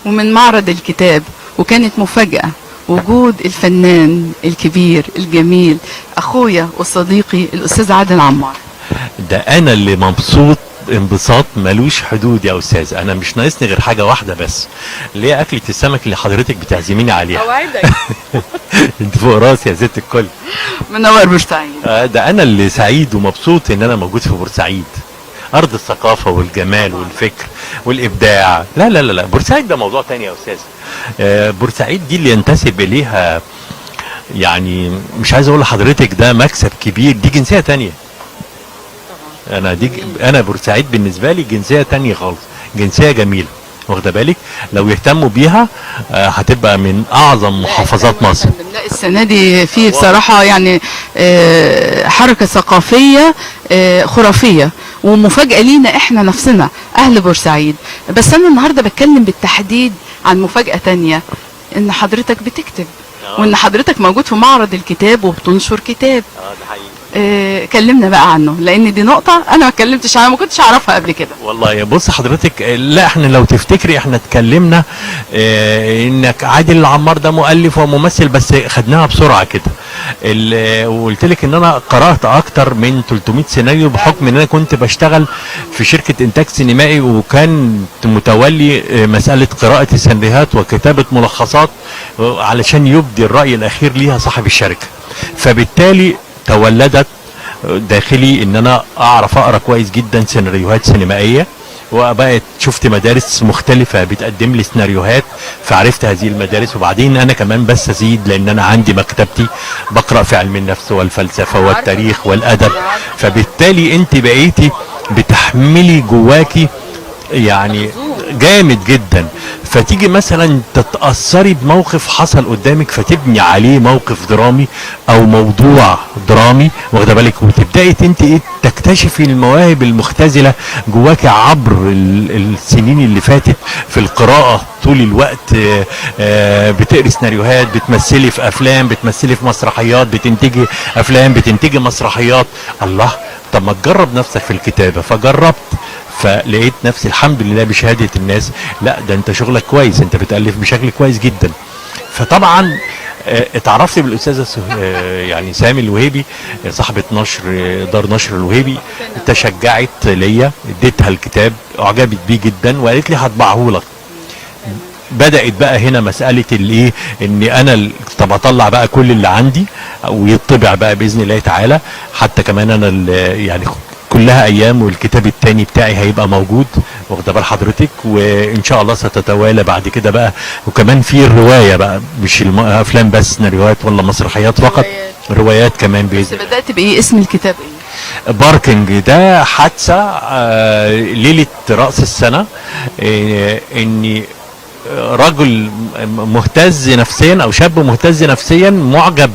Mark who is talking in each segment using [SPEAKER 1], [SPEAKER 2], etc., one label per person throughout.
[SPEAKER 1] ومن معرض الكتاب، وكانت مفاجأة وجود الفنان الكبير الجميل أخويا وصديقي الأستاذ عادل عمار.
[SPEAKER 2] ده انا اللي مبسوط انبساط ملوش حدود يا استاذ. انا مش ناقصني غير حاجه واحده بس، اللي هي اكله السمك اللي حضرتك بتعزميني عليها.
[SPEAKER 1] أوعدك.
[SPEAKER 2] انت فوق راسي يا ست الكل.
[SPEAKER 1] منور بورسعيد.
[SPEAKER 2] ده انا اللي سعيد ومبسوط ان انا موجود في بورسعيد، ارض الثقافه والجمال والفكر والابداع. لا لا لا لا، بورسعيد ده موضوع تاني يا استاذ. بورسعيد دي اللي ينتسب اليها، يعني مش عايز اقول لحضرتك ده مكسب كبير، دي جنسيه تانيه. انا بورسعيد بالنسبه لي جنسيه تانية خالص، جنسيه جميله، واخده بالك؟ لو يهتموا بيها هتبقى من اعظم محافظات مصر.
[SPEAKER 1] لا السنه دي في بصراحه يعني حركه ثقافيه خرافيه ومفاجاه لينا احنا نفسنا اهل بورسعيد. بس انا النهارده بتكلم بالتحديد عن مفاجاه تانية، ان حضرتك بتكتب وان حضرتك موجود في معرض الكتاب وبتنشر كتاب.
[SPEAKER 2] ده حقيقي.
[SPEAKER 1] كلمنا بقى عنه، لان دي نقطه انا ما اتكلمتش عنها، ما كنتش اعرفها قبل كده.
[SPEAKER 2] والله بص حضرتك، لا احنا لو تفتكري احنا اتكلمنا انك عادل العمار ده مؤلف وممثل، بس خدناها بسرعه كده. وقلت لك ان انا قرات اكتر من 300 سيناريو، بحكم ان انا كنت بشتغل في شركه انتاج سينمائي، وكان متولي مساله قراءه السيناريوهات وكتابه ملخصات علشان يبدي الراي الاخير ليها صاحب الشركه. فبالتالي تولدت داخلي ان انا اعرف اقرا كويس جدا سيناريوهات سينمائيه، وبقت شفت مدارس مختلفه بتقدم لي سيناريوهات، فعرفت هذه المدارس. وبعدين انا كمان بس ازيد، لان انا عندي مكتبتي بقرا في علم النفس والفلسفه والتاريخ والادب، فبالتالي انت بقيتي بتحملي جواكي يعني جامد جدا. فتيجي مثلا تتأثري بموقف حصل قدامك فتبني عليه موقف درامي او موضوع درامي، واخده بالك؟ وتبداي انت تكتشفي المواهب المختزله جواك عبر السنين اللي فاتت في القراءه طول الوقت. بتقري سيناريوهات، بتمثلي في افلام، بتمثلي في مسرحيات، بتنتجي افلام، بتنتجي مسرحيات. الله، طب ما تجرب نفسك في الكتابه. فجربت، فلقيت نفسي الحمد لله بشهاده الناس، لا ده انت شغلك كويس، انت بتالف بشكل كويس جدا. فطبعا اتعرفت بالاستاذه يعني سامي الوهيبي، صاحبه نشر دار نشر الوهيبي، تشجعت ليا، اديتها الكتاب، اعجبت بيه جدا وقالت لي هطبعه لك. بدات بقى هنا مساله الايه، اني انا طب اطلع بقى كل اللي عندي ويطبع بقى باذن الله تعالى. حتى كمان انا يعني كلها ايام، والكتاب التاني بتاعي هيبقى موجود، واخده بال حضرتك، وان شاء الله ستتوالى بعد كده بقى. وكمان في الروايه بقى، مش افلام بس، سيناريوهات ولا مسرحيات فقط، روايات كمان باذن الله.
[SPEAKER 1] بدات بايه؟ اسم الكتاب ايه؟
[SPEAKER 2] باركنج. ده حادثه ليله راس السنه، اني رجل مهتز نفسيا او شاب مهتز نفسيا معجب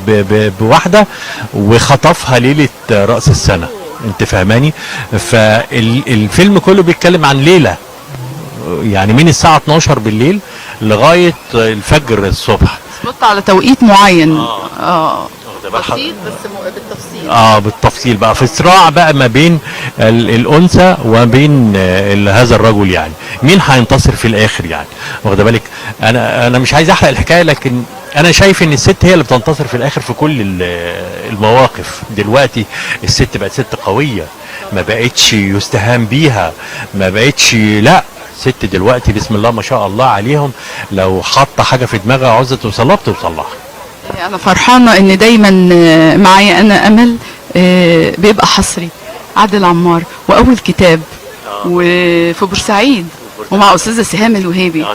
[SPEAKER 2] بواحده وخطفها ليله راس السنه، انت فاهماني؟ فالفيلم كله بيتكلم عن ليله، يعني من الساعه 12 بالليل لغايه الفجر الصبح،
[SPEAKER 1] بص على توقيت معين.
[SPEAKER 2] بسيط
[SPEAKER 1] بس بالتفصيل.
[SPEAKER 2] بالتفصيل بقى، في صراع بقى ما بين الانثى وما بين هذا الرجل، يعني مين هينتصر في الاخر يعني، واخده بالك؟ انا مش عايز احرق الحكايه، لكن انا شايف ان الست هي اللي بتنتصر في الاخر في كل المواقف. دلوقتي الست بقت ست قويه، ما بقتش يستهان بيها، ما بقتش، لا، ست دلوقتي بسم الله ما شاء الله عليهم، لو حاطه حاجه في دماغها عاوزه توصلها بتوصلها.
[SPEAKER 1] انا فرحانه ان دايما معايا انا امل بيبقى حصري عادل عمار، واول كتاب وفي بورسعيد ومع استاذه سهام الوهيبي.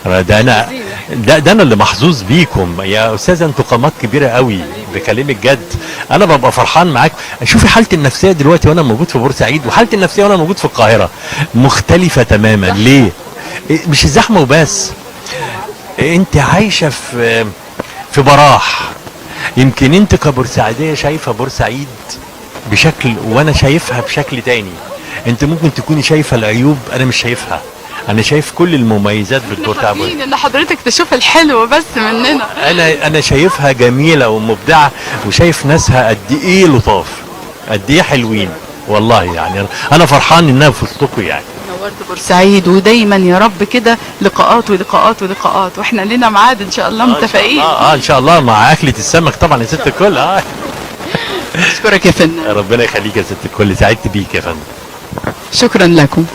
[SPEAKER 2] طبعا ده انا اللي محظوظ بيكم يا استاذه، انتوا قامات كبيره قوي، بكلمك جد. انا ببقى فرحان معاك. شوفي حالتي النفسيه دلوقتي وانا موجود في بورسعيد، وحالتي النفسيه وانا موجود في القاهره مختلفه تماما. ليه؟ مش الزحمه وبس، انت عايشه في براح. يمكن انت كبورسعيديه شايفه بورسعيد بشكل وانا شايفها بشكل تاني، انت ممكن تكوني شايفه العيوب، انا مش شايفها، انا شايف كل المميزات بتاع
[SPEAKER 1] بورسعيد. ان حضرتك تشوف الحلو بس مننا.
[SPEAKER 2] انا شايفها جميله ومبدعه، وشايف ناسها قد ايه لطاف، قد ايه حلوين، والله يعني انا فرحان انها في وسطكم يعني.
[SPEAKER 1] نورت بورسعيد، ودايما يا رب كده لقاءات ولقاءات ولقاءات، واحنا لنا ميعاد ان شاء الله متفقين.
[SPEAKER 2] ان شاء الله مع اكلة السمك طبعا يا ست الكل.
[SPEAKER 1] اشكرك يا فندم.
[SPEAKER 2] ربنا يخليك يا ست الكل، سعدت بيك يا فندم.
[SPEAKER 1] شكرا لكم.